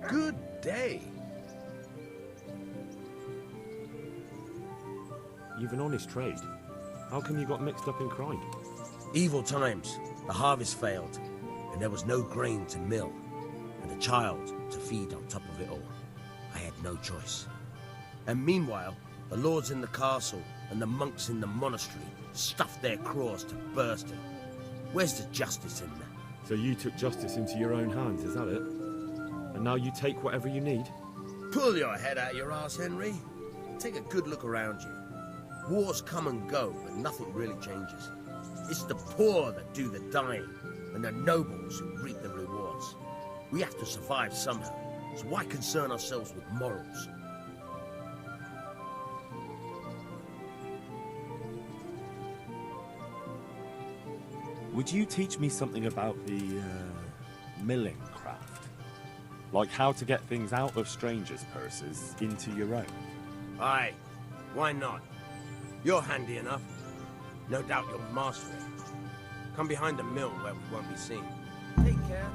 Good day. You've an honest trade. How come you got mixed up in crime? Evil times. The harvest failed, and there was no grain to mill, and a child to feed on top of it all. I had no choice. And meanwhile, the lords in the castle and the monks in the monastery stuffed their craws to bursting. Where's the justice in that? So you took justice into your own hands, is that it? And now you take whatever you need? Pull your head out your arse, Henry. Take a good look around you. Wars come and go, but nothing really changes. It's the poor that do the dying, and the nobles who reap the rewards. We have to survive somehow, so why concern ourselves with morals? Would you teach me something about the, milling craft? Like how to get things out of strangers' purses into your own? Aye, why not? You're handy enough. No doubt you'll master it. Come behind the mill where we won't be seen. Take care.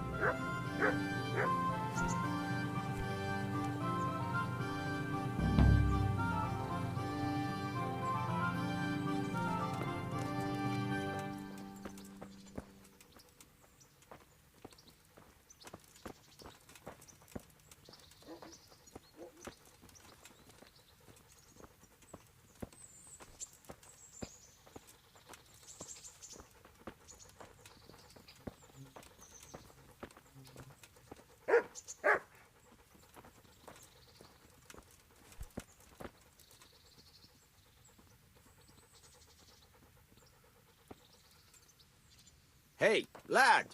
Hey, lad!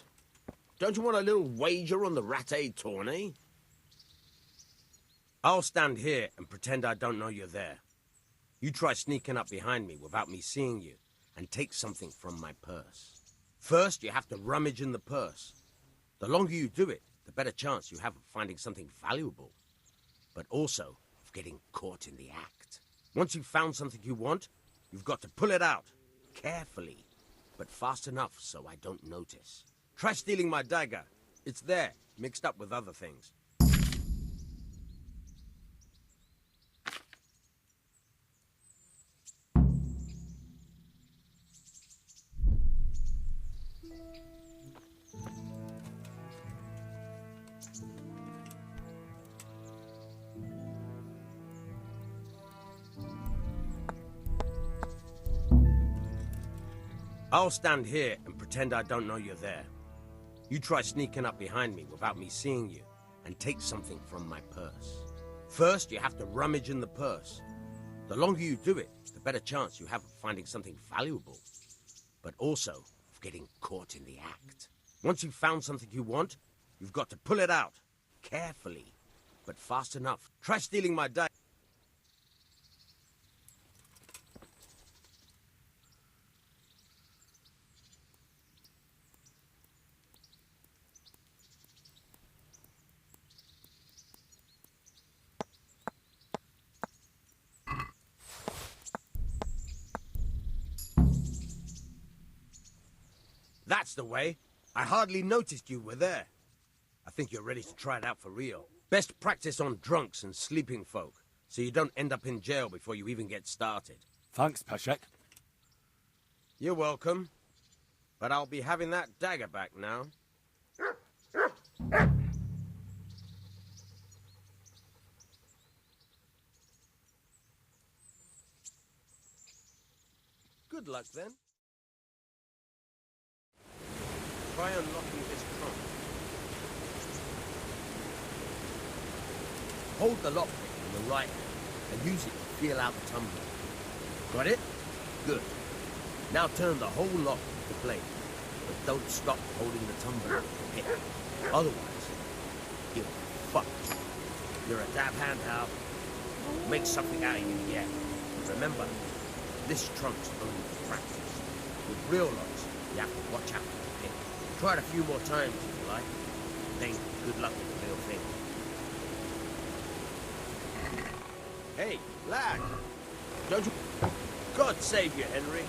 Don't you want a little wager on the Rattay tourney? I'll stand here and pretend I don't know you're there. You try sneaking up behind me without me seeing you, and take something from my purse. First, you have to rummage in the purse. The longer you do it, the better chance you have of finding something valuable, but also of getting caught in the act. Once you've found something you want, you've got to pull it out, carefully, but fast enough so I don't notice. Try stealing my dagger. It's there, mixed up with other things. I'll stand here and pretend I don't know you're there. You try sneaking up behind me without me seeing you, and take something from my purse. First, you have to rummage in the purse. The longer you do it, the better chance you have of finding something valuable, but also of getting caught in the act. Once you've found something you want, you've got to pull it out, carefully, but fast enough. Try stealing my dagger. That's the way. I hardly noticed you were there. I think you're ready to try it out for real. Best practice on drunks and sleeping folk, so you don't end up in jail before you even get started. Thanks, Peshek. You're welcome. But I'll be having that dagger back now. Good luck, then. Try unlocking this trunk. Hold the lockpick in the right hand and use it to feel out the tumbler. Got it? Good. Now turn the whole lock into plate, but don't stop holding the tumbler with the pick. Otherwise, you're fucked. You're a dab hand, Hal. Make something out of you yet. Remember, this trunk's only for practice. With real locks, you have to watch out for the pick. Try it a few more times if you like. Then good luck with the real thing. Hey, lad! Don't you... God save you, Henry.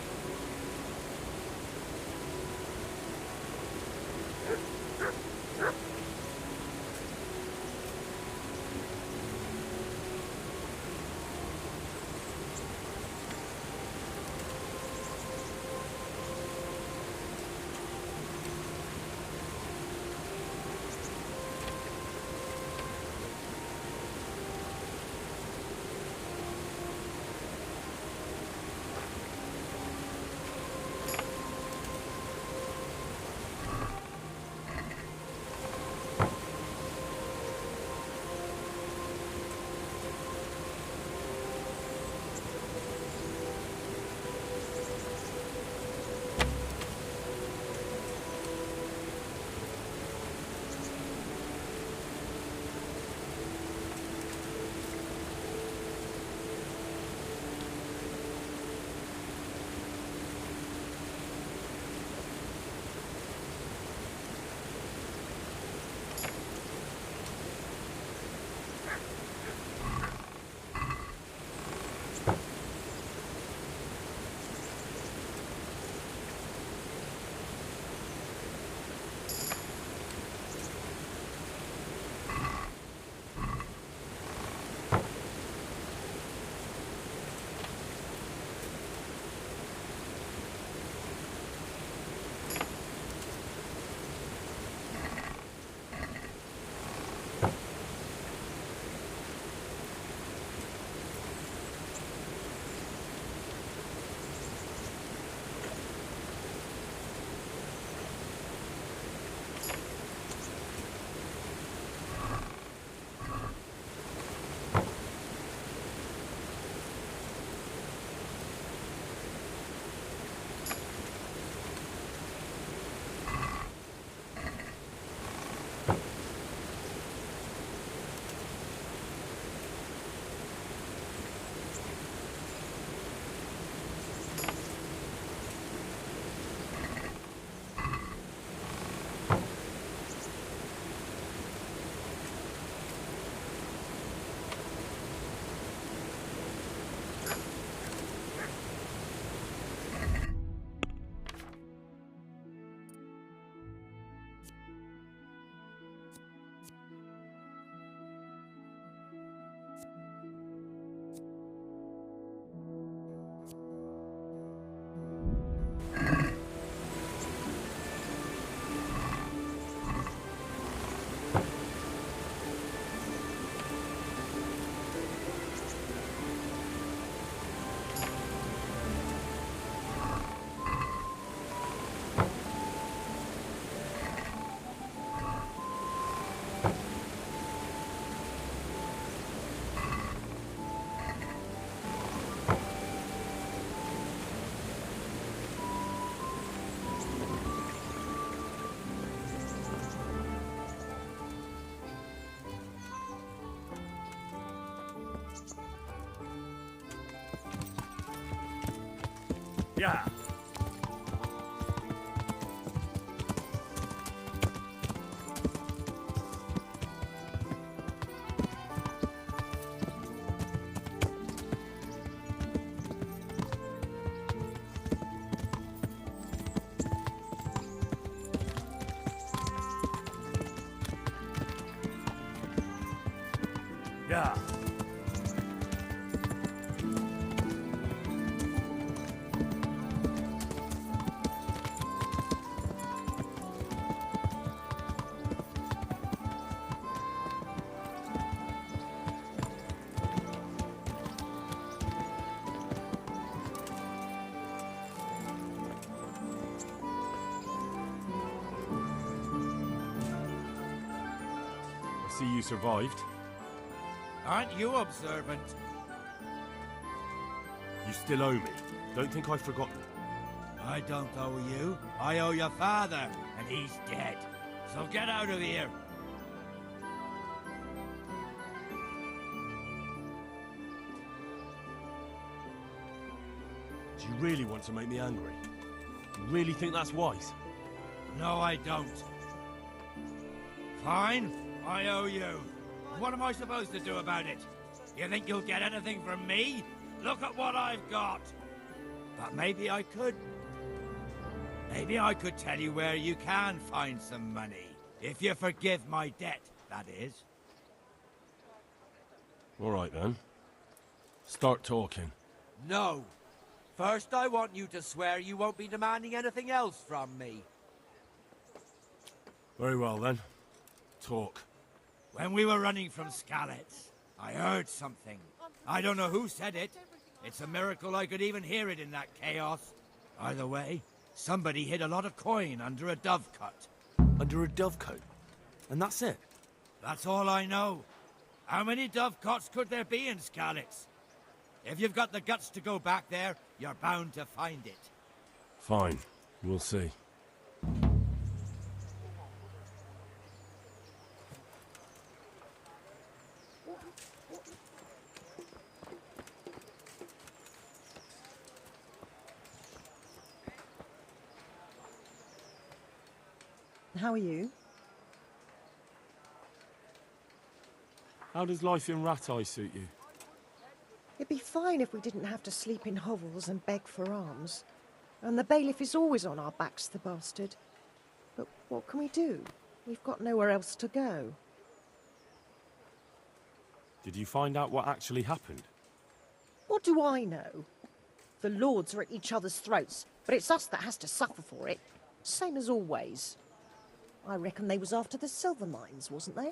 Yeah. Yeah. I see you survived. Aren't you observant? You still owe me. Don't think I've forgotten. I don't owe you. I owe your father, and he's dead. So get out of here. Do you really want to make me angry? You really think that's wise? No, I don't. Fine, I owe you. What am I supposed to do about it? You think you'll get anything from me? Look at what I've got. But maybe I could. Maybe I could tell you where you can find some money. If you forgive my debt, that is. All right, then. Start talking. No. First, I want you to swear you won't be demanding anything else from me. Very well, then. Talk. When we were running from Skalitz, I heard something. I don't know who said it. It's a miracle I could even hear it in that chaos. Either way, somebody hid a lot of coin under a dovecote. Under a dovecote? And that's it? That's all I know. How many dovecotes could there be in Skalitz? If you've got the guts to go back there, you're bound to find it. Fine. We'll see. How are you? How does life in Rattay suit you? It'd be fine if we didn't have to sleep in hovels and beg for alms. And the bailiff is always on our backs, the bastard. But what can we do? We've got nowhere else to go. Did you find out what actually happened? What do I know? The lords are at each other's throats, but it's us that has to suffer for it. Same as always. I reckon they was after the silver mines, wasn't they?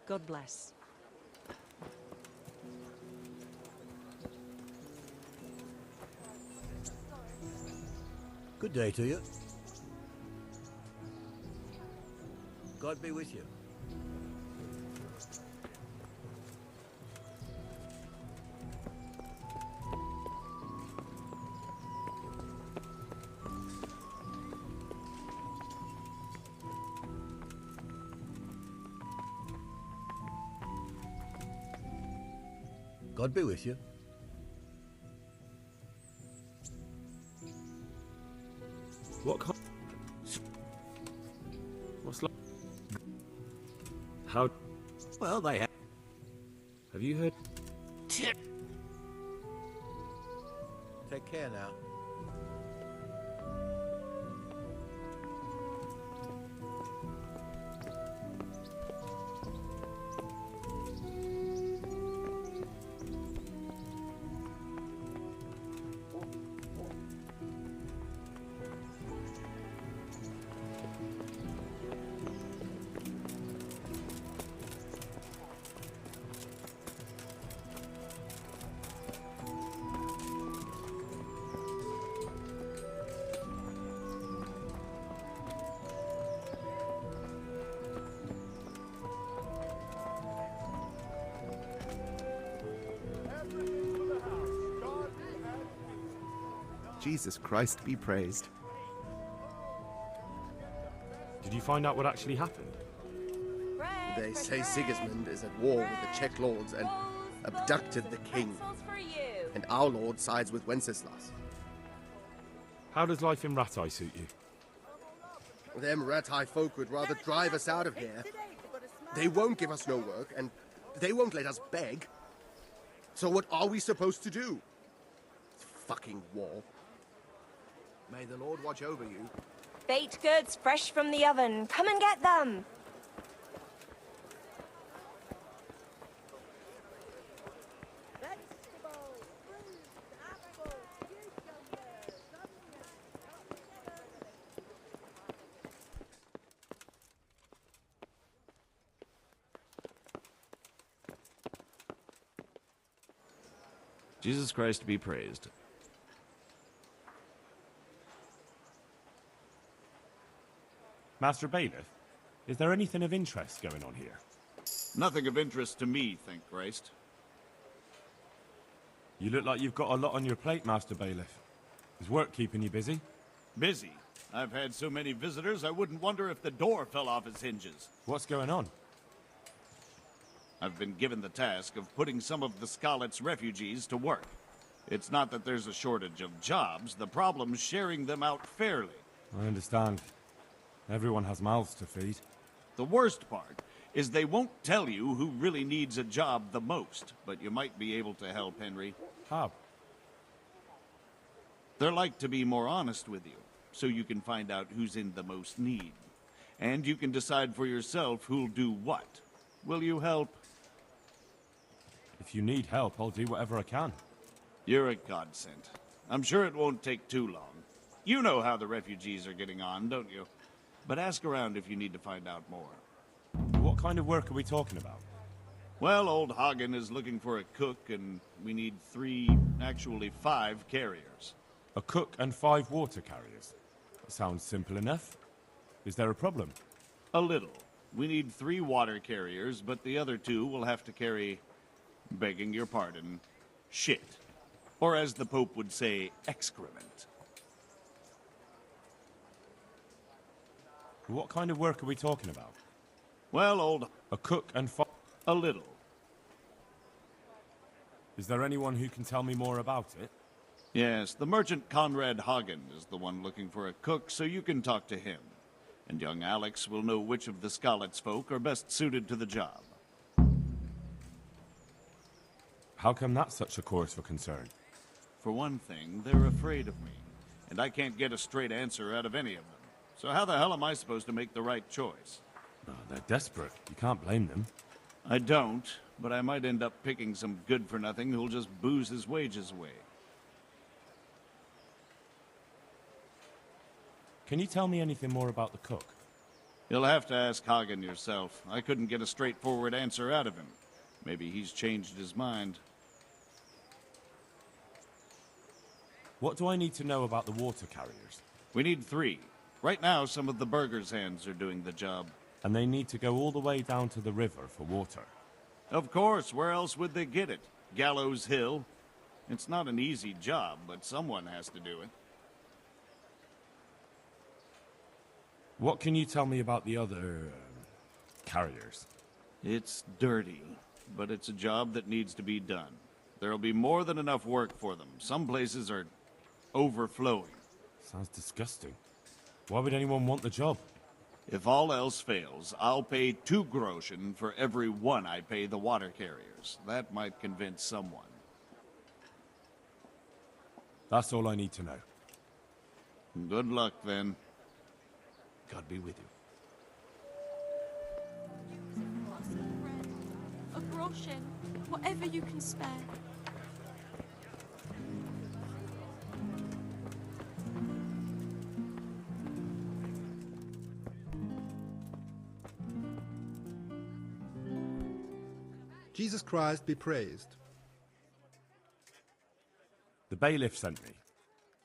God bless. Good day to you. God be with you. God be with you. What kind? What's like? How? Well, they have. Have you heard? Take care now. Jesus Christ be praised. Did you find out what actually happened? They say Sigismund is at war with the Czech lords and abducted the king. and our lord sides with Wenceslas. How does life in Rattay suit you? Them Rattay folk would rather drive us out of here. They won't give us no work, and they won't let us beg. So what are we supposed to do? Fucking war. May the Lord watch over you. Baked goods fresh from the oven. Come and get them. Jesus Christ be praised. Master Bailiff, is there anything of interest going on here? Nothing of interest to me, thank Christ. You look like you've got a lot on your plate, Master Bailiff. Is work keeping you busy? Busy? I've had so many visitors, I wouldn't wonder if the door fell off its hinges. What's going on? I've been given the task of putting some of the Scarlet's refugees to work. It's not that there's a shortage of jobs, the problem's sharing them out fairly. I understand. Everyone has mouths to feed. The worst part is they won't tell you who really needs a job the most, but you might be able to help, Henry. How? They're like to be more honest with you, so you can find out who's in the most need. And you can decide for yourself who'll do what. Will you help? If you need help, I'll do whatever I can. You're a godsend. I'm sure it won't take too long. You know how the refugees are getting on, don't you? But ask around if you need to find out more. What kind of work are we talking about? Well, old Hagen is looking for a cook, and we need 5 carriers. A cook and 5 water carriers. That sounds simple enough. Is there a problem? A little. We need 3 water carriers, but the other 2 will have to carry, begging your pardon, shit. Or as the Pope would say, excrement. What kind of work are we talking about? Well, A cook and a little. Is there anyone who can tell me more about it? Yes, the merchant Conrad Hagen is the one looking for a cook, so you can talk to him. And young Alex will know which of the Scarlet's folk are best suited to the job. How come that's such a cause for concern? For one thing, they're afraid of me, and I can't get a straight answer out of any of them. So how the hell am I supposed to make the right choice? Oh, they're desperate. You can't blame them. I don't, but I might end up picking some good-for-nothing who'll just booze his wages away. Can you tell me anything more about the cook? You'll have to ask Hagen yourself. I couldn't get a straightforward answer out of him. Maybe he's changed his mind. What do I need to know about the water carriers? We need 3. Right now, some of the burgers' hands are doing the job. And they need to go all the way down to the river for water. Of course, where else would they get it? Gallows Hill? It's not an easy job, but someone has to do it. What can you tell me about the other carriers? It's dirty, but it's a job that needs to be done. There'll be more than enough work for them. Some places are overflowing. Sounds disgusting. Why would anyone want the job? If all else fails, I'll pay 2 groschen for every 1 I pay the water carriers. That might convince someone. That's all I need to know. Good luck, then. God be with you. A groschen, whatever you can spare. Jesus Christ be praised. The bailiff sent me.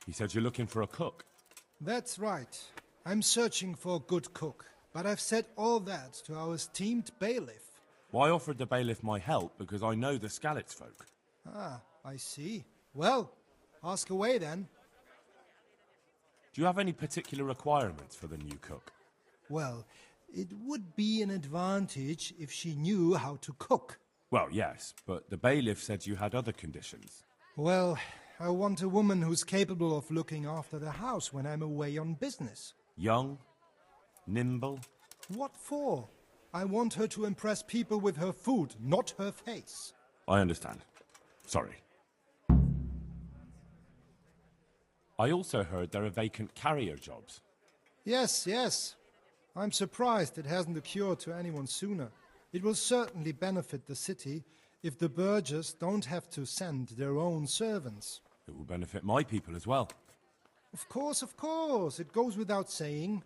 He said you're looking for a cook. That's right. I'm searching for a good cook, but I've said all that to our esteemed bailiff. Well, I offered the bailiff my help because I know the Skalitz folk. Ah, I see. Well, ask away then. Do you have any particular requirements for the new cook? Well, it would be an advantage if she knew how to cook. Well, yes, but the bailiff said you had other conditions. Well, I want a woman who's capable of looking after the house when I'm away on business. Young, nimble. What for? I want her to impress people with her food, not her face. I understand. Sorry. I also heard there are vacant carrier jobs. Yes, yes. I'm surprised it hasn't occurred to anyone sooner. It will certainly benefit the city if the burghers don't have to send their own servants. It will benefit my people as well. Of course, of course. It goes without saying.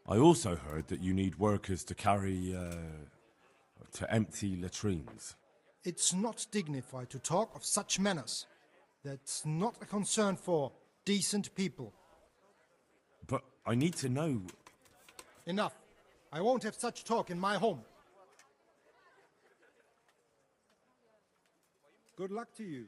I also heard that you need workers to carry, to empty latrines. It's not dignified to talk of such manners. That's not a concern for decent people. But I need to know... Enough. I won't have such talk in my home. Good luck to you.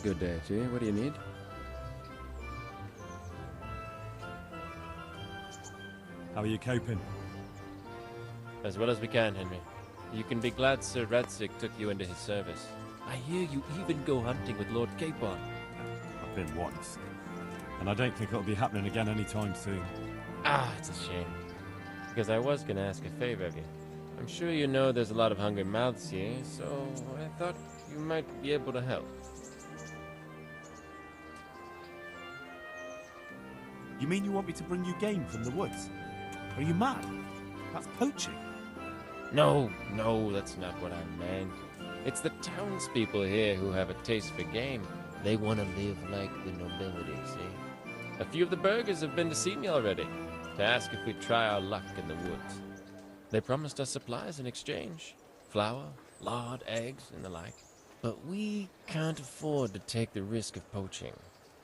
Good day to you. What do you need? How are you coping? As well as we can, Henry. You can be glad Sir Radzig took you into his service. I hear you even go hunting with Lord Capon. I've been once. And I don't think it'll be happening again anytime soon. Ah, it's a shame. Because I was gonna ask a favor of you. I'm sure you know there's a lot of hungry mouths here, so I thought you might be able to help. You mean you want me to bring you game from the woods? Are you mad? That's poaching. No, that's not what I meant. It's the townspeople here who have a taste for game. They want to live like the nobility, see? A few of the burghers have been to see me already, to ask if we'd try our luck in the woods. They promised us supplies in exchange. Flour, lard, eggs, and the like. But we can't afford to take the risk of poaching.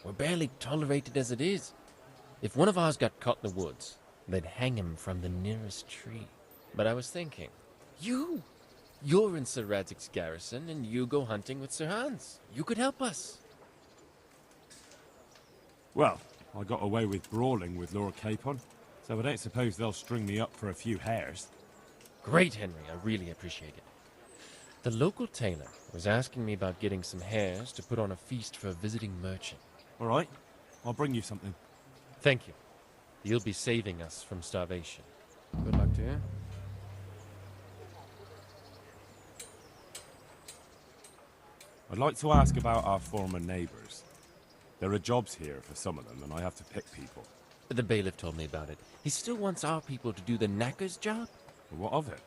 We're barely tolerated as it is. If one of ours got caught in the woods, they'd hang him from the nearest tree. But I was thinking, you're in Sir Radzig's garrison, and you go hunting with Sir Hans. You could help us. Well, I got away with brawling with Lord Capon, so I don't suppose they'll string me up for a few hares. Great, Henry. I really appreciate it. The local tailor was asking me about getting some hares to put on a feast for a visiting merchant. All right, I'll bring you something. Thank you. You'll be saving us from starvation. Good luck to you. I'd like to ask about our former neighbours. There are jobs here for some of them, and I have to pick people. The bailiff told me about it. He still wants our people to do the knacker's job? But what of it?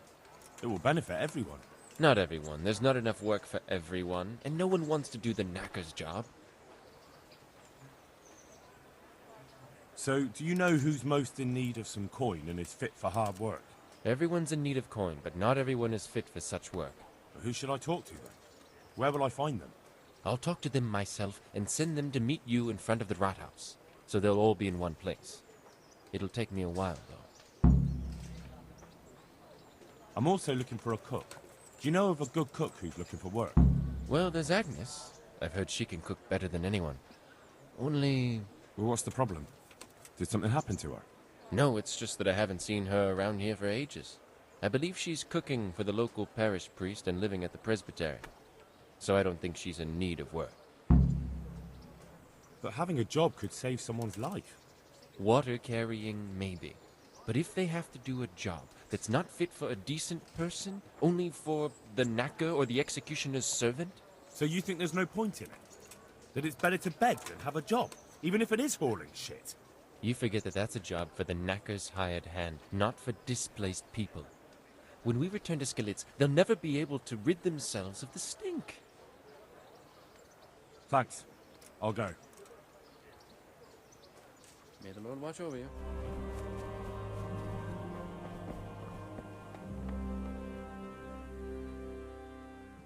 It will benefit everyone. Not everyone. There's not enough work for everyone, and no one wants to do the knacker's job. So, do you know who's most in need of some coin and is fit for hard work? Everyone's in need of coin, but not everyone is fit for such work. But who should I talk to then? Where will I find them? I'll talk to them myself and send them to meet you in front of the rat house, so they'll all be in one place. It'll take me a while, though. I'm also looking for a cook. Do you know of a good cook who's looking for work? Well, there's Agnes. I've heard she can cook better than anyone. Only... Well, what's the problem? Did something happen to her? No, it's just that I haven't seen her around here for ages. I believe she's cooking for the local parish priest and living at the presbytery. So I don't think she's in need of work. But having a job could save someone's life. Water carrying, maybe. But if they have to do a job that's not fit for a decent person, only for the knacker or the executioner's servant? So you think there's no point in it? That it's better to beg than have a job, even if it is hauling shit? You forget that that's a job for the knacker's hired hand, not for displaced people. When we return to Skalitz, they'll never be able to rid themselves of the stink. Thanks. I'll go. May the Lord watch over you.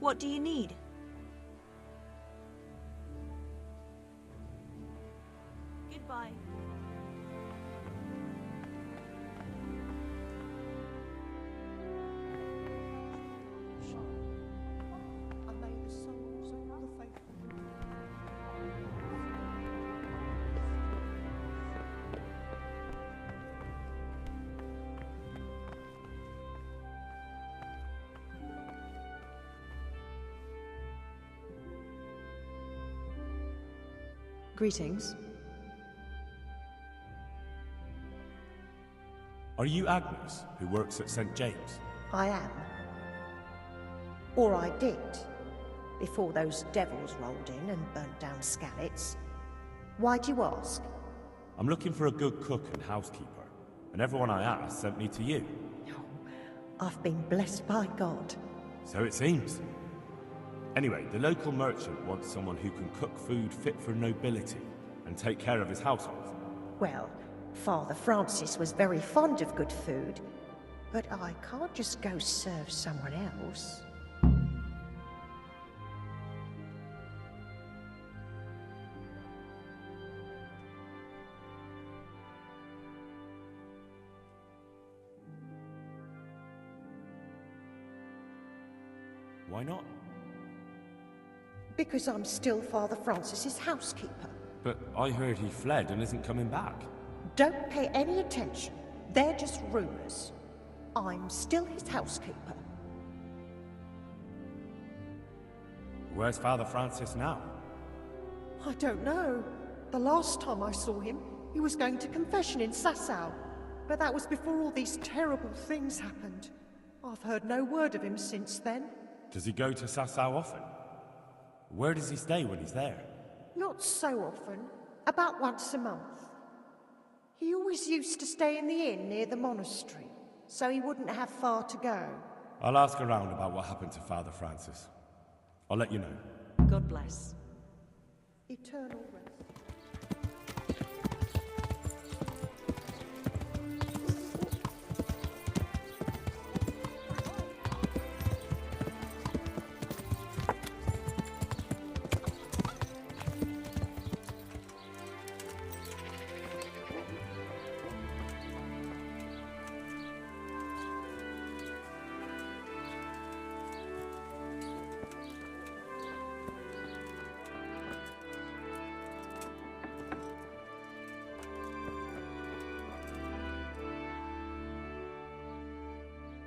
What do you need? Goodbye. Greetings. Are you Agnes, who works at St. James? I am. Or I did, before those devils rolled in and burnt down Skalitz. Why do you ask? I'm looking for a good cook and housekeeper, and everyone I asked sent me to you. I've been blessed by God. So it seems. Anyway, the local merchant wants someone who can cook food fit for nobility and take care of his household. Well, Father Francis was very fond of good food, but I can't just go serve someone else. Why not? Because I'm still Father Francis's housekeeper. But I heard he fled and isn't coming back. Don't pay any attention. They're just rumors. I'm still his housekeeper. Where's Father Francis now? I don't know. The last time I saw him, he was going to confession in Sasau. But that was before all these terrible things happened. I've heard no word of him since then. Does he go to Sasau often? Where does he stay when he's there? Not so often. About once a month. He always used to stay in the inn near the monastery, so he wouldn't have far to go. I'll ask around about what happened to Father Francis. I'll let you know. God bless. Eternal rest.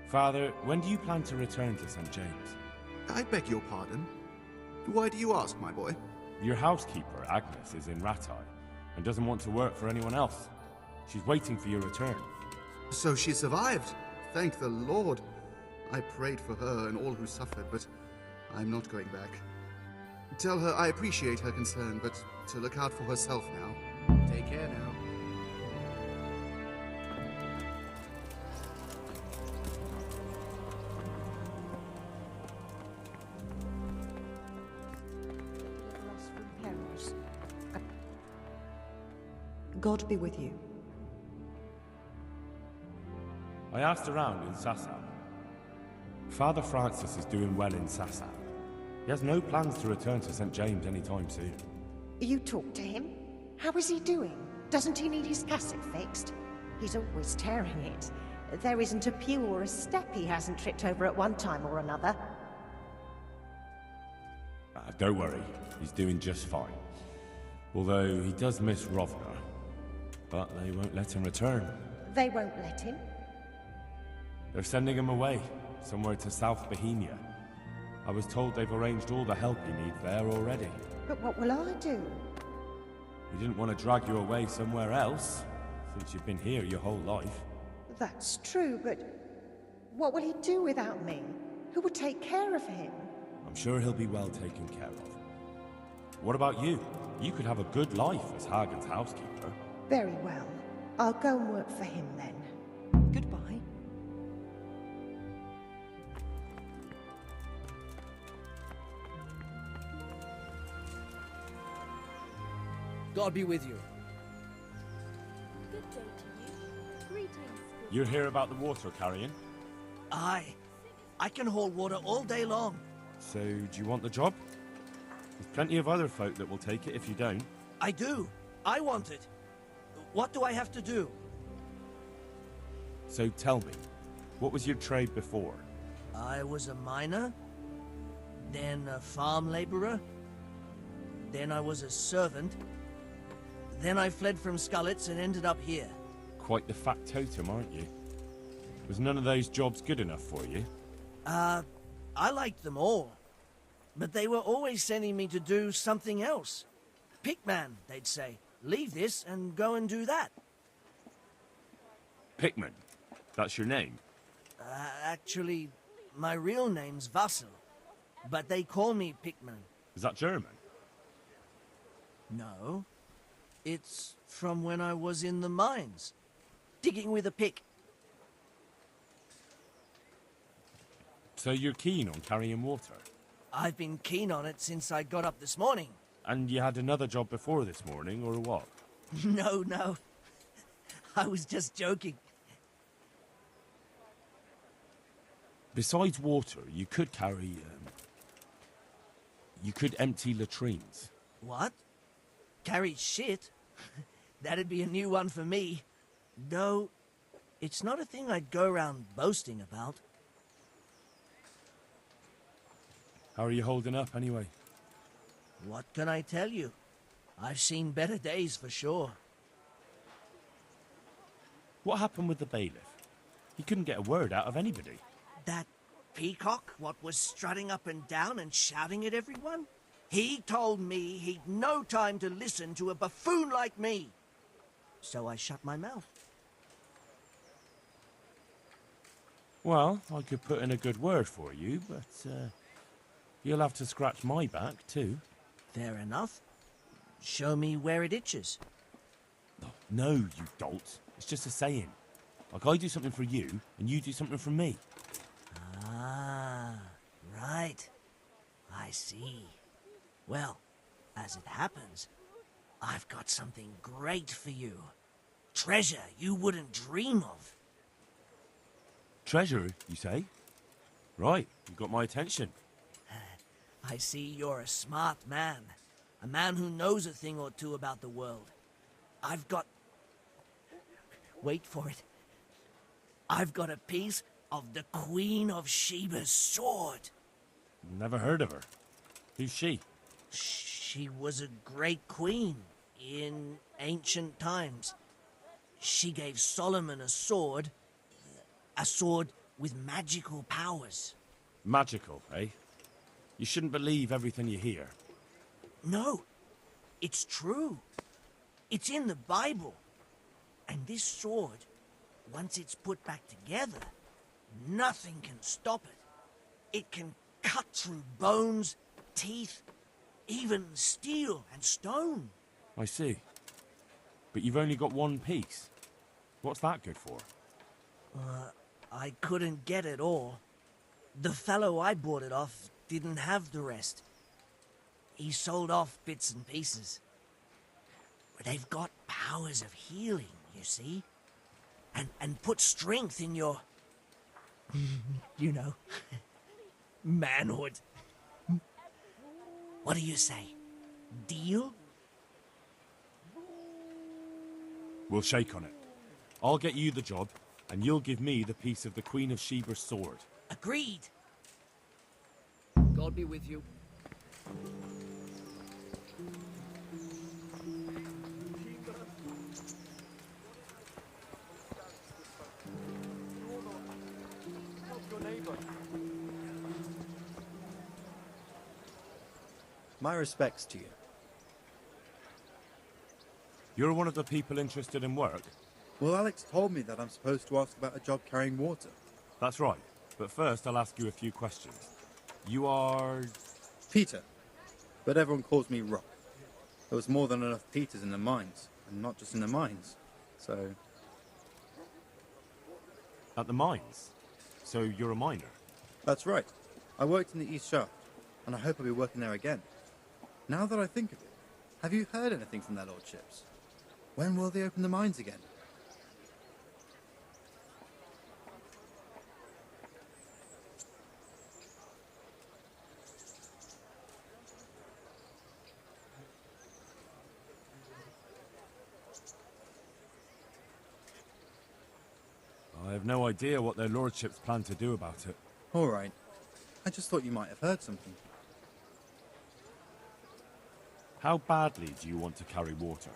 Father, when do you plan to return to St. James? I beg your pardon. Why do you ask, my boy? Your housekeeper, Agnes, is in Rattay and doesn't want to work for anyone else. She's waiting for your return. So she survived. Thank the Lord. I prayed for her and all who suffered, but I'm not going back. Tell her I appreciate her concern, but to look out for herself now. Take care now. God be with you. I asked around in Sasau. Father Francis is doing well in Sasau. He has no plans to return to St. James anytime soon. You talked to him? How is he doing? Doesn't he need his cassock fixed? He's always tearing it. There isn't a pew or a step he hasn't tripped over at one time or another. Don't worry, he's doing just fine. Although he does miss Rovna. But they won't let him return. They won't let him? They're sending him away, somewhere to South Bohemia. I was told they've arranged all the help he needs there already. But what will I do? He didn't want to drag you away somewhere else, since you've been here your whole life. That's true, but what will he do without me? Who will take care of him? I'm sure he'll be well taken care of. What about you? You could have a good life as Hagen's housekeeper. Very well. I'll go and work for him then. Goodbye. God be with you. Good day to you. Greetings. You hear about the water carrying? Aye. I can haul water all day long. So, do you want the job? There's plenty of other folk that will take it if you don't. I do. I want it. What do I have to do? So tell me, what was your trade before? I was a miner, then a farm laborer, then I was a servant, then I fled from Skalitz and ended up here. Quite the factotum, aren't you? Was none of those jobs good enough for you? I liked them all, but they were always sending me to do something else. Pickman, they'd say. Leave this and go and do that. Pickman. That's your name? Actually, my real name's Vassal, but they call me Pickman. Is that German? No. It's from when I was in the mines, digging with a pick. So you're keen on carrying water? I've been keen on it since I got up this morning. And you had another job before this morning, or what? No. I was just joking. Besides water, you could carry, you could empty latrines. What? Carry shit? That'd be a new one for me. No, it's not a thing I'd go around boasting about. How are you holding up, anyway? What can I tell you? I've seen better days for sure. What happened with the bailiff? He couldn't get a word out of anybody. That peacock, what was strutting up and down and shouting at everyone? He told me he'd no time to listen to a buffoon like me. So I shut my mouth. Well, I could put in a good word for you, but you'll have to scratch my back, too. Fair enough. Show me where it itches. No, you dolt. It's just a saying. Like, I do something for you, and you do something for me. Ah, right. I see. Well, as it happens, I've got something great for you. Treasure you wouldn't dream of. Treasure, you say? Right, you got my attention. I see you're a smart man. A man who knows a thing or two about the world. I've got... Wait for it. I've got a piece of the Queen of Sheba's sword. Never heard of her. Who's she? She was a great queen in ancient times. She gave Solomon a sword with magical powers. Magical, eh? You shouldn't believe everything you hear. No, it's true. It's in the Bible. And this sword, once it's put back together, nothing can stop it. It can cut through bones, teeth, even steel and stone. I see. But you've only got one piece. What's that good for? I couldn't get it all. The fellow I bought it off didn't have the rest. He sold off bits and pieces. They've got powers of healing, you see? And put strength in your... you know, manhood. What do you say? Deal? We'll shake on it. I'll get you the job, and you'll give me the piece of the Queen of Sheba's sword. Agreed. God be with you. My respects to you. You're one of the people interested in work? Well, Alex told me that I'm supposed to ask about a job carrying water. That's right. But first, I'll ask you a few questions. You are... Peter. But everyone calls me Rock. There was more than enough Peters in the mines. And not just in the mines. So... At the mines? So you're a miner? That's right. I worked in the East Shaft. And I hope I'll be working there again. Now that I think of it, have you heard anything from their lordships? When will they open the mines again? I have no idea what their lordships plan to do about it. All right. I just thought you might have heard something. How badly do you want to carry water?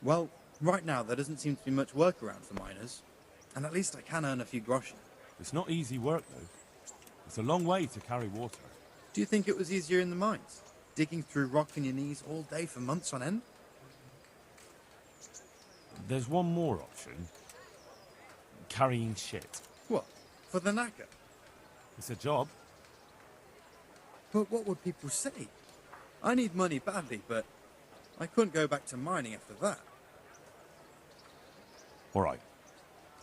Well, right now there doesn't seem to be much work around for miners. And at least I can earn a few groschen. It's not easy work, though. It's a long way to carry water. Do you think it was easier in the mines? digging through rock on your knees all day for months on end? There's one more option. Carrying shit. What? For the knacker? It's a job. But what would people say? I need money badly, but I couldn't go back to mining after that. All right.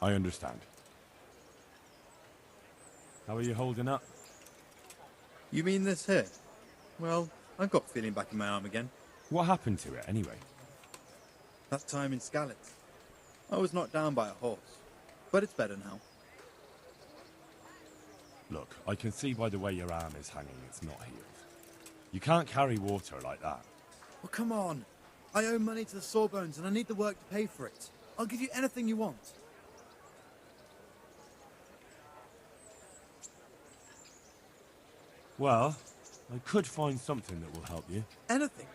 I understand. How are you holding up? You mean this here? Well, I've got feeling back in my arm again. What happened to it, anyway? That time in Skalitz. I was knocked down by a horse, but it's better now. Look, I can see by the way your arm is hanging it's not healed. You can't carry water like that. Well, come on. I owe money to the Sawbones and I need the work to pay for it. I'll give you anything you want. Well, I could find something that will help you. Anything?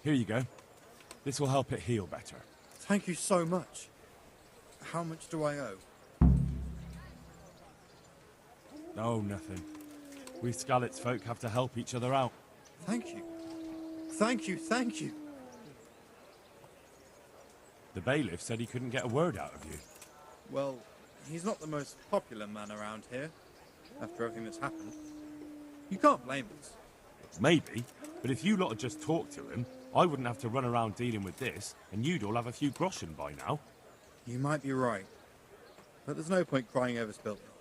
Here you go. This will help it heal better. Thank you so much. How much do I owe? Oh, nothing. We Skalitz folk have to help each other out. Thank you. Thank you, thank you. The bailiff said he couldn't get a word out of you. Well, he's not the most popular man around here, after everything that's happened. You can't blame us. Maybe, but if you lot had just talked to him, I wouldn't have to run around dealing with this, and you'd all have a few groschen by now. You might be right, but there's no point crying over spilt milk.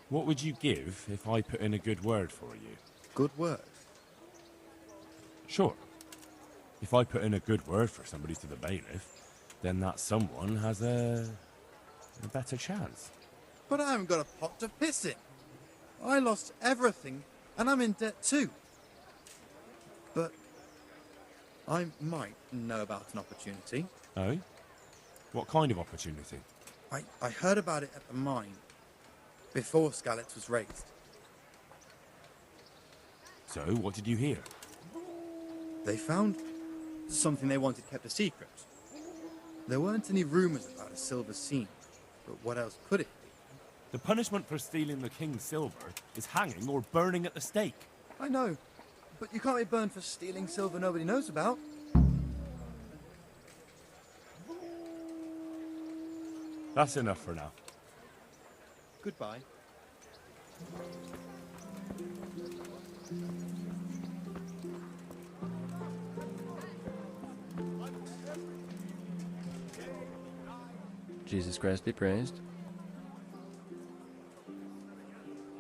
What would you give if I put in a good word for you? Good word? Sure. If I put in a good word for somebody to the bailiff, then that someone has a better chance. But I haven't got a pot to piss in. I lost everything, and I'm in debt too. But I might know about an opportunity. Oh? What kind of opportunity? I heard about it at the mine, before Skalitz was raised. So, what did you hear? They found something they wanted kept a secret. There weren't any rumours about a silver scene, but what else could it be? The punishment for stealing the king's silver is hanging or burning at the stake. I know, but you can't be burned for stealing silver nobody knows about. That's enough for now. Goodbye. Jesus Christ be praised.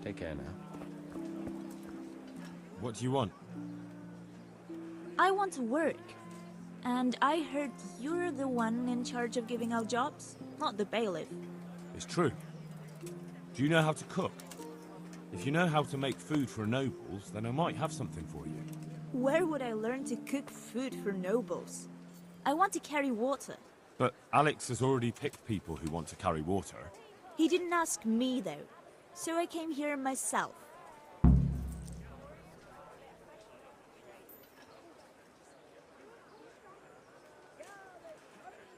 Take care now. What do you want? I want to work. And I heard you're the one in charge of giving out jobs, not the bailiff. It's true. Do you know how to cook? If you know how to make food for nobles, then I might have something for you. Where would I learn to cook food for nobles? I want to carry water. But Alex has already picked people who want to carry water. He didn't ask me, though. So I came here myself.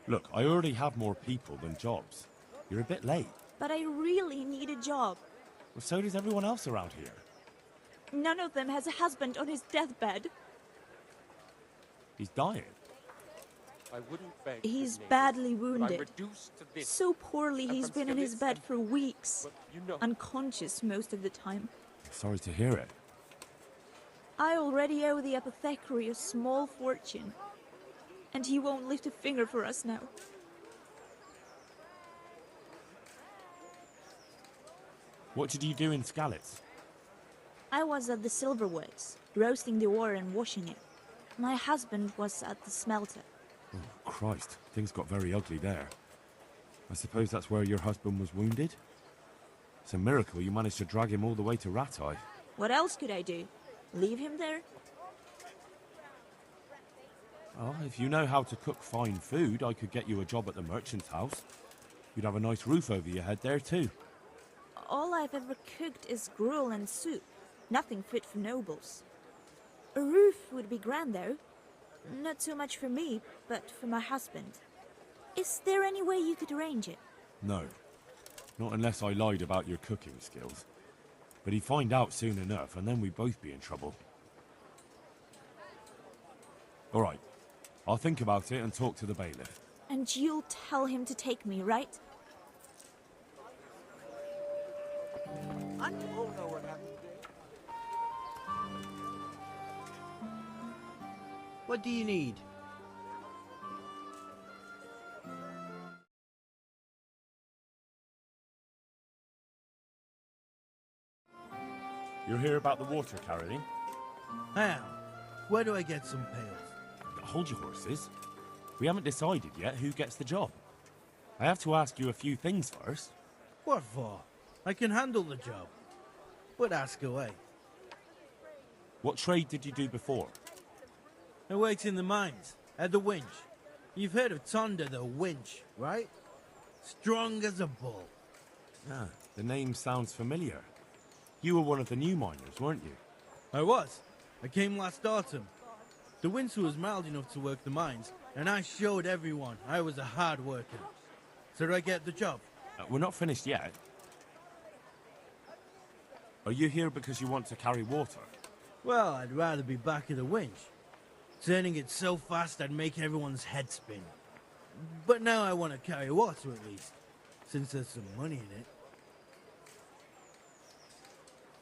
Look, I already have more people than jobs. You're a bit late. But I really need a job. Well, so does everyone else around here. None of them has a husband on his deathbed. He's dying. I wouldn't beg He's his neighbors, badly but I'm wounded. reduced to this. So poorly he's been in his bed for weeks. You know. Unconscious most of the time. Sorry to hear it. I already owe the apothecary a small fortune. And he won't lift a finger for us now. What did you do in Skalitz? I was at the silver works, roasting the ore and washing it. My husband was at the smelter. Oh, Christ. Things got very ugly there. I suppose that's where your husband was wounded? It's a miracle you managed to drag him all the way to Ratai. What else could I do? Leave him there? Oh, if you know how to cook fine food, I could get you a job at the merchant's house. You'd have a nice roof over your head there, too. All I've ever cooked is gruel and soup. Nothing fit for nobles. A roof would be grand, though. Not so much for me, but for my husband. Is there any way you could arrange it? No. Not unless I lied about your cooking skills. But he'd find out soon enough, and then we'd both be in trouble. All right. I'll think about it and talk to the bailiff. And you'll tell him to take me, right? What do you need? You're here about the water carrying? How? Where do I get some pails? Hold your horses. We haven't decided yet who gets the job. I have to ask you a few things first. What for? I can handle the job. But ask away. What trade did you do before? I worked in the mines, at the winch. You've heard of Tonda the winch, right? Strong as a bull. Ah, the name sounds familiar. You were one of the new miners, weren't you? I was. I came last autumn. The winter was mild enough to work the mines, and I showed everyone I was a hard worker. So did I get the job? We're not finished yet. Are you here because you want to carry water? Well, I'd rather be back at the winch. Turning it so fast I'd make everyone's head spin. But now I want to carry water at least, since there's some money in it.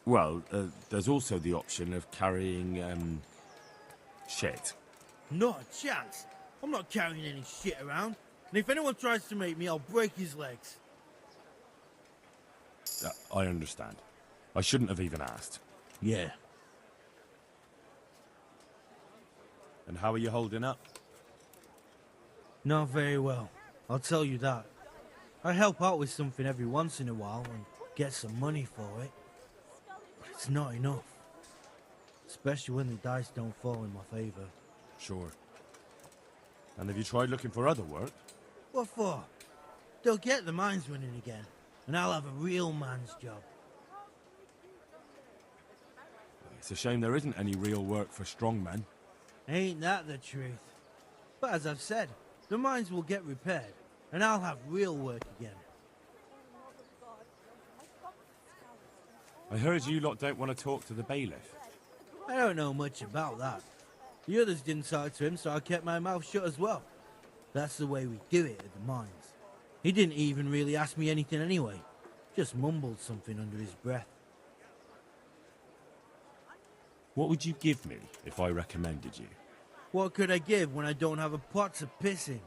Well, there's also the option of carrying, shit. Not a chance. I'm not carrying any shit around. And if anyone tries to make me, I'll break his legs. I understand. I shouldn't have even asked. Yeah. And how are you holding up? Not very well. I'll tell you that. I help out with something every once in a while and get some money for it. But it's not enough. Especially when the dice don't fall in my favor. Sure. And have you tried looking for other work? What for? They'll get the mines running again, and I'll have a real man's job. It's a shame there isn't any real work for strong men. Ain't that the truth? But as I've said, the mines will get repaired, and I'll have real work again. I heard you lot don't want to talk to the bailiff. I don't know much about that. The others didn't talk to him, so I kept my mouth shut as well. That's the way we do it at the mines. He didn't even really ask me anything anyway. Just mumbled something under his breath. What would you give me if I recommended you? What could I give when I don't have a pot to piss in?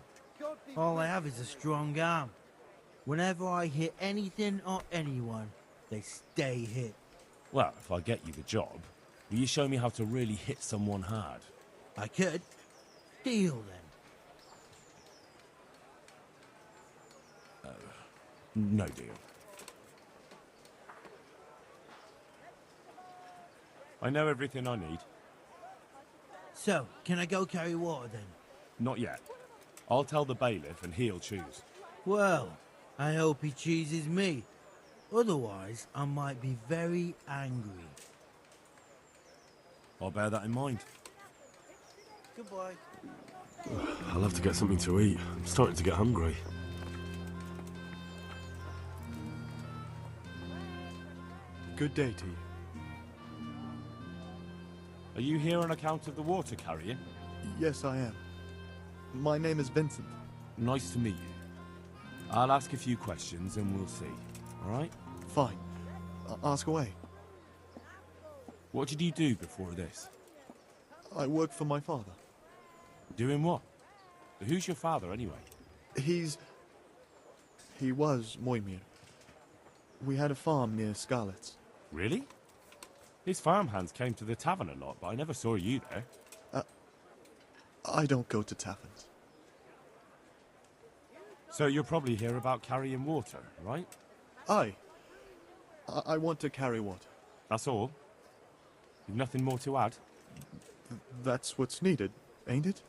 All I have is a strong arm. Whenever I hit anything or anyone, they stay hit. Well, if I get you the job, will you show me how to really hit someone hard? I could. Deal then. No deal. I know everything I need. So, can I go carry water then? Not yet. I'll tell the bailiff and he'll choose. Well, I hope he chooses me. Otherwise, I might be very angry. I'll bear that in mind. Goodbye. I'll have to get something to eat. I'm starting to get hungry. Good day to you. Are you here on account of the water carrying? Yes, I am. My name is Vincent. Nice to meet you. I'll ask a few questions and we'll see. All right? Fine. Ask away. What did you do before this? I work for my father. Doing what? Who's your father, anyway? He was Moimir. We had a farm near Scarlet's. Really? His farmhands came to the tavern a lot, but I never saw you there. I don't go to taverns. So you're probably here about carrying water, right? I want to carry water. That's all? You've nothing more to add? That's what's needed, ain't it?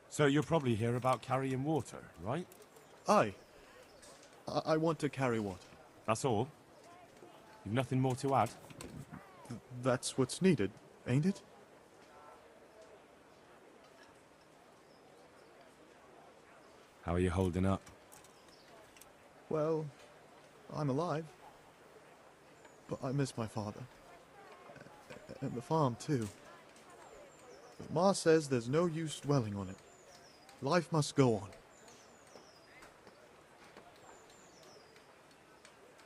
So you're probably here about carrying water, right? I want to carry water. That's all? You've nothing more to add? That's what's needed, ain't it? How are you holding up? Well, I'm alive. But I miss my father. And the farm, too. But Ma says there's no use dwelling on it. Life must go on.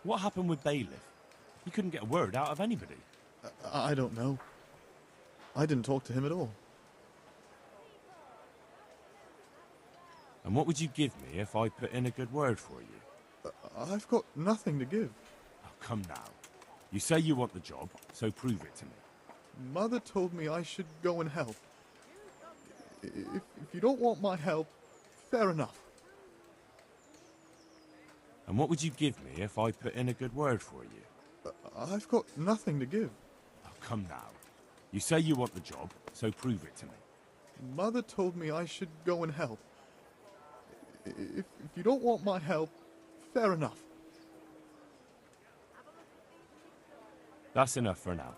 What happened with Bailiff? He couldn't get a word out of anybody. I don't know. I didn't talk to him at all. And what would you give me if I put in a good word for you? I've got nothing to give. Oh, come now. You say you want the job, so prove it to me. Mother told me I should go and help. If you don't want my help, fair enough. And what would you give me if I put in a good word for you? I've got nothing to give. Oh, come now. You say you want the job, so prove it to me. Mother told me I should go and help. If you don't want my help, fair enough. That's enough for now.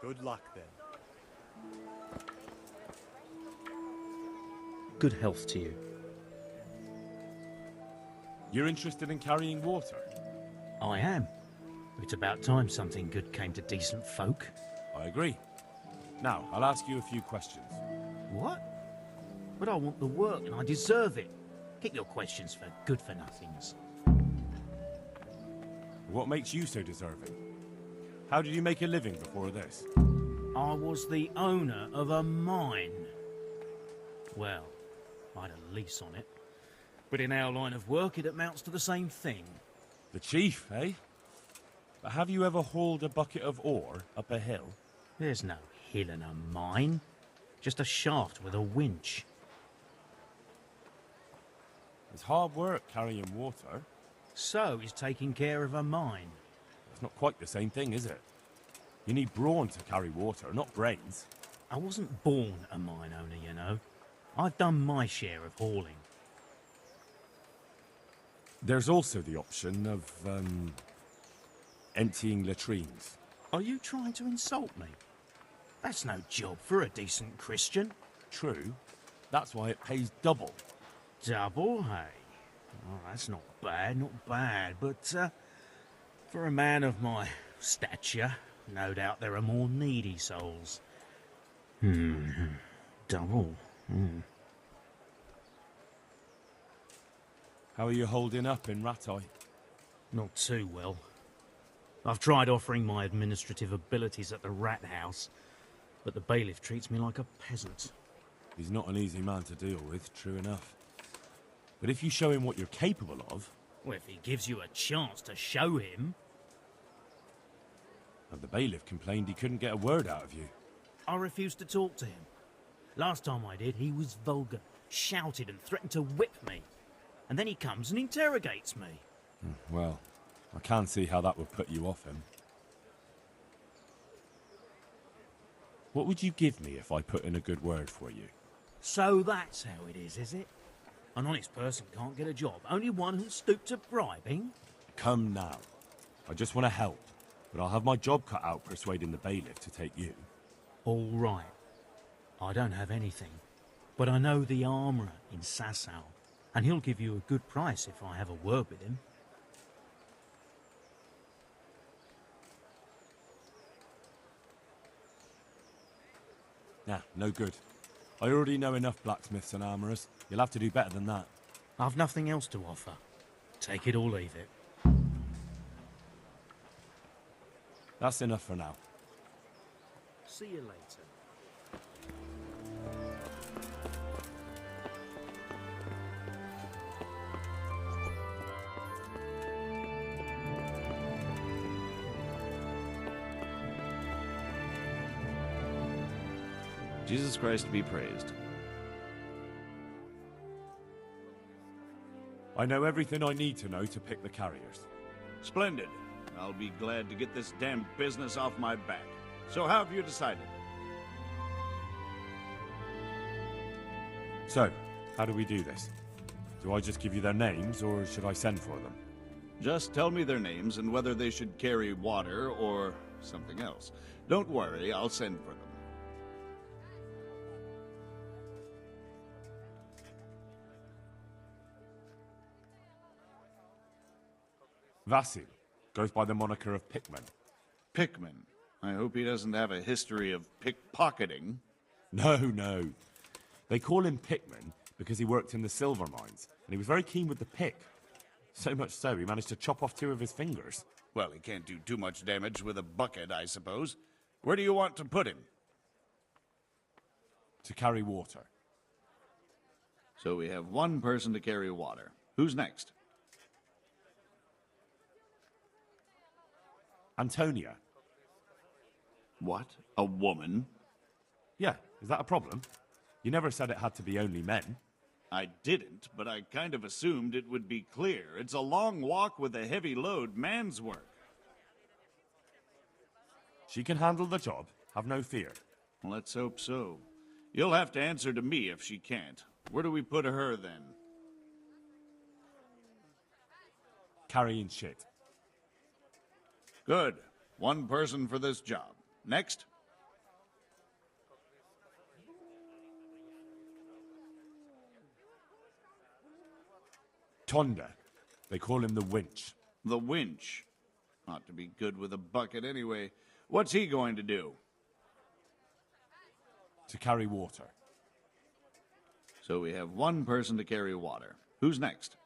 Good luck, then. Good health to you. You're interested in carrying water? I am. It's about time something good came to decent folk. I agree. Now, I'll ask you a few questions. What? But I want the work and I deserve it. Keep your questions for good-for-nothings. What makes you so deserving? How did you make a living before this? I was the owner of a mine. Well, I had a lease on it. But in our line of work, it amounts to the same thing. The chief, eh? But have you ever hauled a bucket of ore up a hill? There's no hill in a mine. Just a shaft with a winch. It's hard work carrying water. So is taking care of a mine. It's not quite the same thing, is it? You need brawn to carry water, not brains. I wasn't born a mine owner, you know. I've done my share of hauling. There's also the option of, emptying latrines. Are you trying to insult me? That's no job for a decent Christian. True. That's why it pays double. Double, hey? Oh, that's not bad, but, for a man of my stature, no doubt there are more needy souls. Double. How are you holding up in Ratai? Not too well. I've tried offering my administrative abilities at the rat house, but the bailiff treats me like a peasant. He's not an easy man to deal with, true enough. But if you show him what you're capable of... Well, if he gives you a chance to show him... And the bailiff complained he couldn't get a word out of you. I refused to talk to him. Last time I did, he was vulgar, shouted and threatened to whip me. And then he comes and interrogates me. Well, I can't see how that would put you off him. What would you give me if I put in a good word for you? So that's how it is it? An honest person can't get a job, only one who's stooped to bribing? Come now. I just want to help, but I'll have my job cut out persuading the bailiff to take you. All right. I don't have anything, but I know the armourer in Sasau, and he'll give you a good price if I have a word with him. Nah, no good. I already know enough blacksmiths and armourers. You'll have to do better than that. I've nothing else to offer. Take it or leave it. That's enough for now. See you later. Jesus Christ be praised. I know everything I need to know to pick the carriers. Splendid. I'll be glad to get this damn business off my back. So how have you decided? So, how do we do this? Do I just give you their names, or should I send for them? Just tell me their names and whether they should carry water or something else. Don't worry, I'll send for them. Vasil goes by the moniker of Pickman. Pickman? I hope he doesn't have a history of pickpocketing. No, no. They call him Pickman because he worked in the silver mines, and he was very keen with the pick. So much so, he managed to chop off 2 of his fingers. Well, he can't do too much damage with a bucket, I suppose. Where do you want to put him? To carry water. So we have 1 person to carry water. Who's next? Antonia. What? A woman? Yeah, is that a problem? You never said it had to be only men. I didn't, but I kind of assumed it would be clear. It's a long walk with a heavy load, man's work. She can handle the job, have no fear. Let's hope so. You'll have to answer to me if she can't. Where do we put her, then? Carrying shit. Good. 1 person for this job. Next? Tonda. They call him the winch. The winch. Ought to be good with a bucket anyway. What's he going to do? To carry water. So we have 1 person to carry water. Who's next?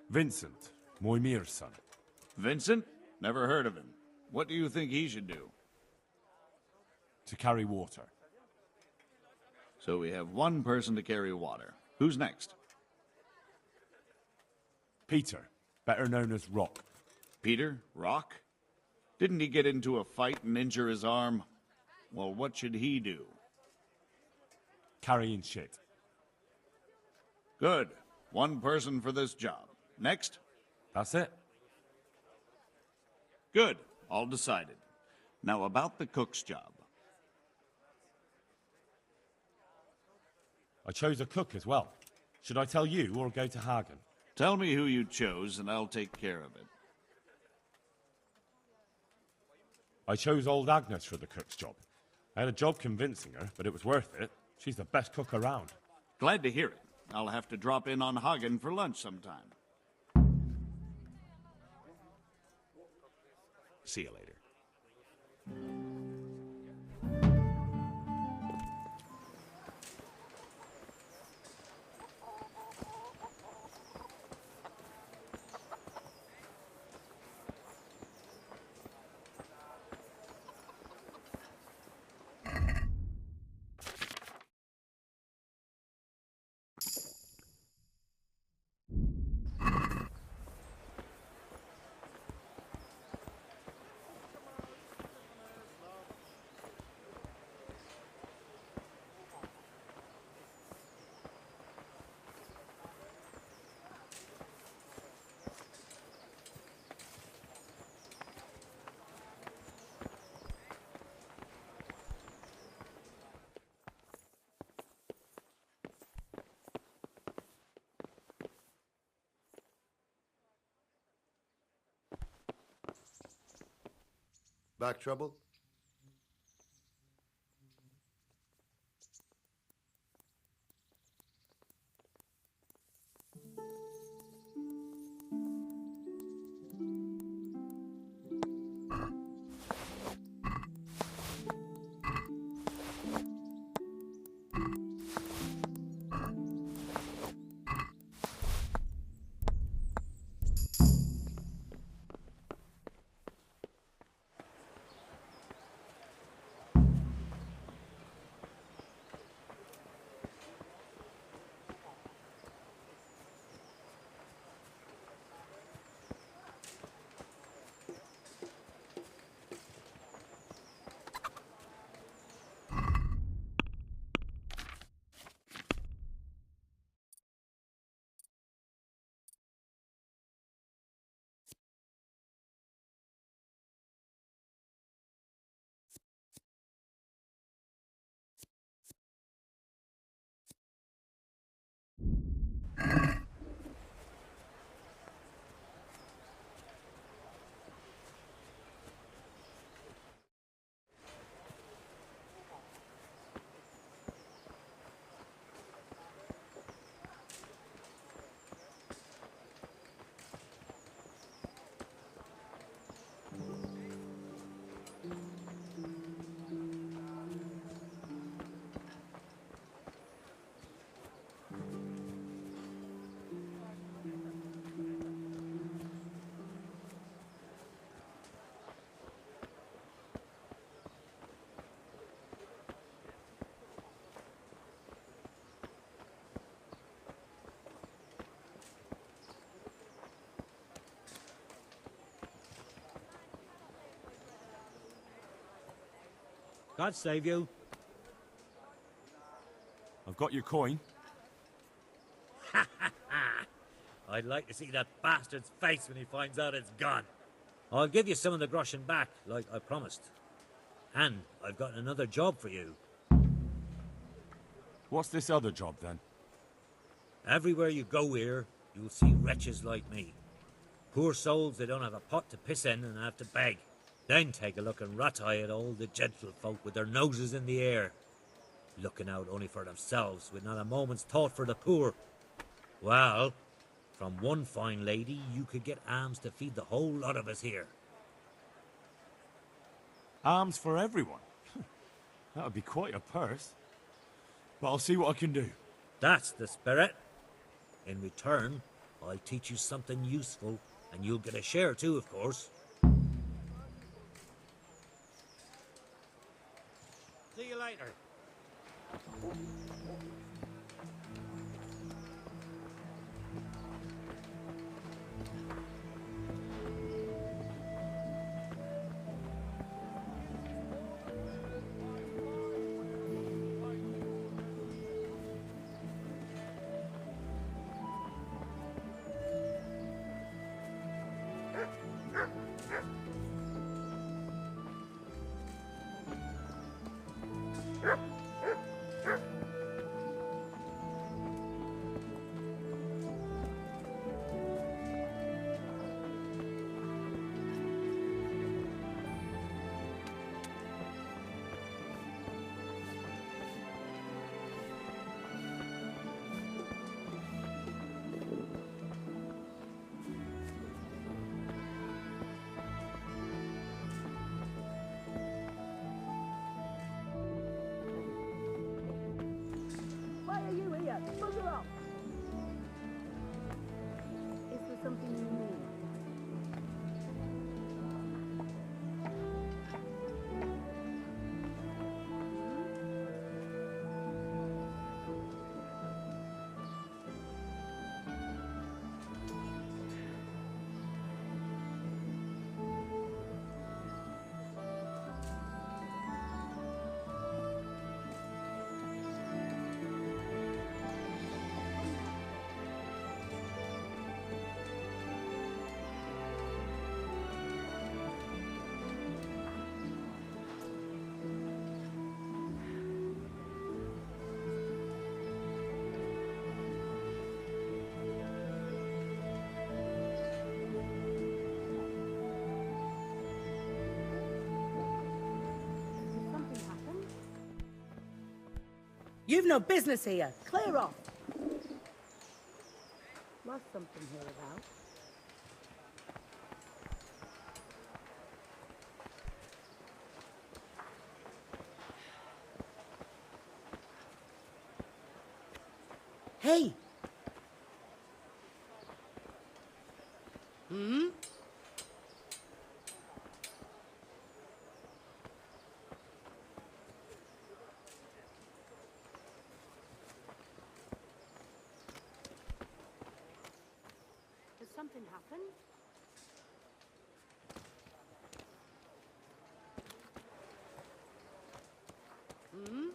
Vincent, Moimir's son. Vincent? Never heard of him. What do you think he should do? To carry water. So we have 1 person to carry water. Who's next? Peter, better known as Rock. Peter? Rock? Didn't he get into a fight and injure his arm? Well, what should he do? Carrying shit. Good. 1 person for this job. Next? That's it. Good. All decided. Now about the cook's job. I chose a cook as well. Should I tell you or go to Hagen? Tell me who you chose and I'll take care of it. I chose old Agnes for the cook's job. I had a job convincing her, but it was worth it. She's the best cook around. Glad to hear it. I'll have to drop in on Hagen for lunch sometime. See you later. Back trouble? God save you. I've got your coin. I'd like to see that bastard's face when he finds out it's gone. I'll give you some of the groschen back, like I promised. And I've got another job for you. What's this other job, then? Everywhere you go here, you'll see wretches like me. Poor souls that don't have a pot to piss in and have to beg. Then take a look and rat-eye at all the gentlefolk with their noses in the air, looking out only for themselves, with not a moment's thought for the poor. Well, from one fine lady, you could get alms to feed the whole lot of us here. Alms for everyone? That would be quite a purse. But I'll see what I can do. That's the spirit. In return, I'll teach you something useful, and you'll get a share too, of course. See you later. Why are you here? Bugger off! Is there something you need? You've no business here. Clear off. Lost something hereabouts. Hey. Hmm? Has something happened? Hmm?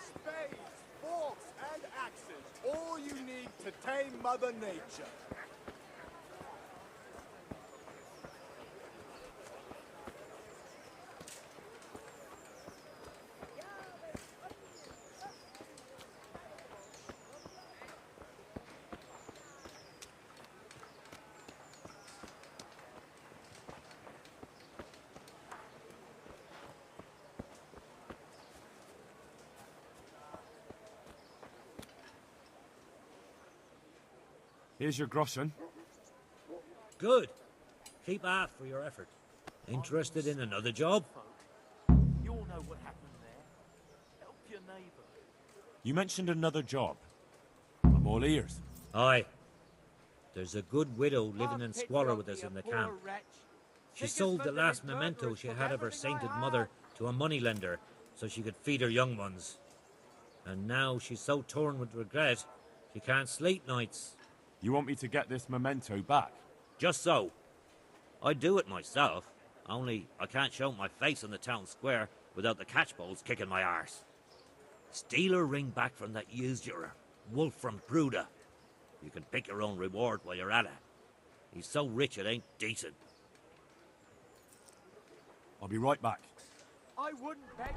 Spades, forks, and axes. All you need to tame Mother Nature. Here's your groschen. Good. Keep half for your effort. Interested in another job? You all know what happened there. Help your neighbour. You mentioned another job. I'm all ears. Aye. There's a good widow living in squalor with us in the camp. She sold the last memento she had of her sainted mother to a moneylender so she could feed her young ones. And now she's so torn with regret, she can't sleep nights. You want me to get this memento back? Just so. I'd do it myself, only I can't show my face in the town square without the catchpoles kicking my arse. Steal her ring back from that usurer, Wolf from Bruda. You can pick your own reward while you're at it. He's so rich it ain't decent. I'll be right back. I wouldn't beg.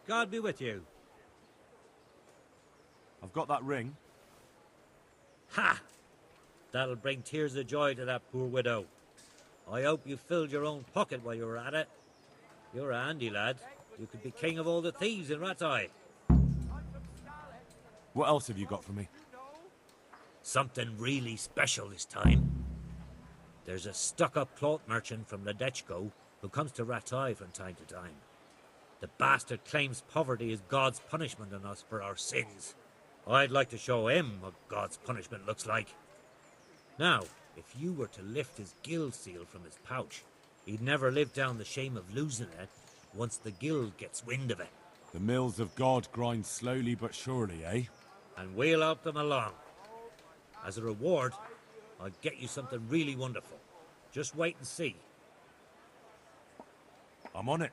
God be with you. I've got that ring. Ha! That'll bring tears of joy to that poor widow. I hope you filled your own pocket while you were at it. You're a handy lad. You could be king of all the thieves in Rattay. What else have you got for me? Something really special this time. There's a stuck-up cloth merchant from Ledechko who comes to Rattay from time to time. The bastard claims poverty is God's punishment on us for our sins. I'd like to show him what God's punishment looks like. Now, if you were to lift his guild seal from his pouch, he'd never live down the shame of losing it once the guild gets wind of it. The mills of God grind slowly but surely, eh? And we'll help them along. As a reward, I'll get you something really wonderful. Just wait and see. I'm on it.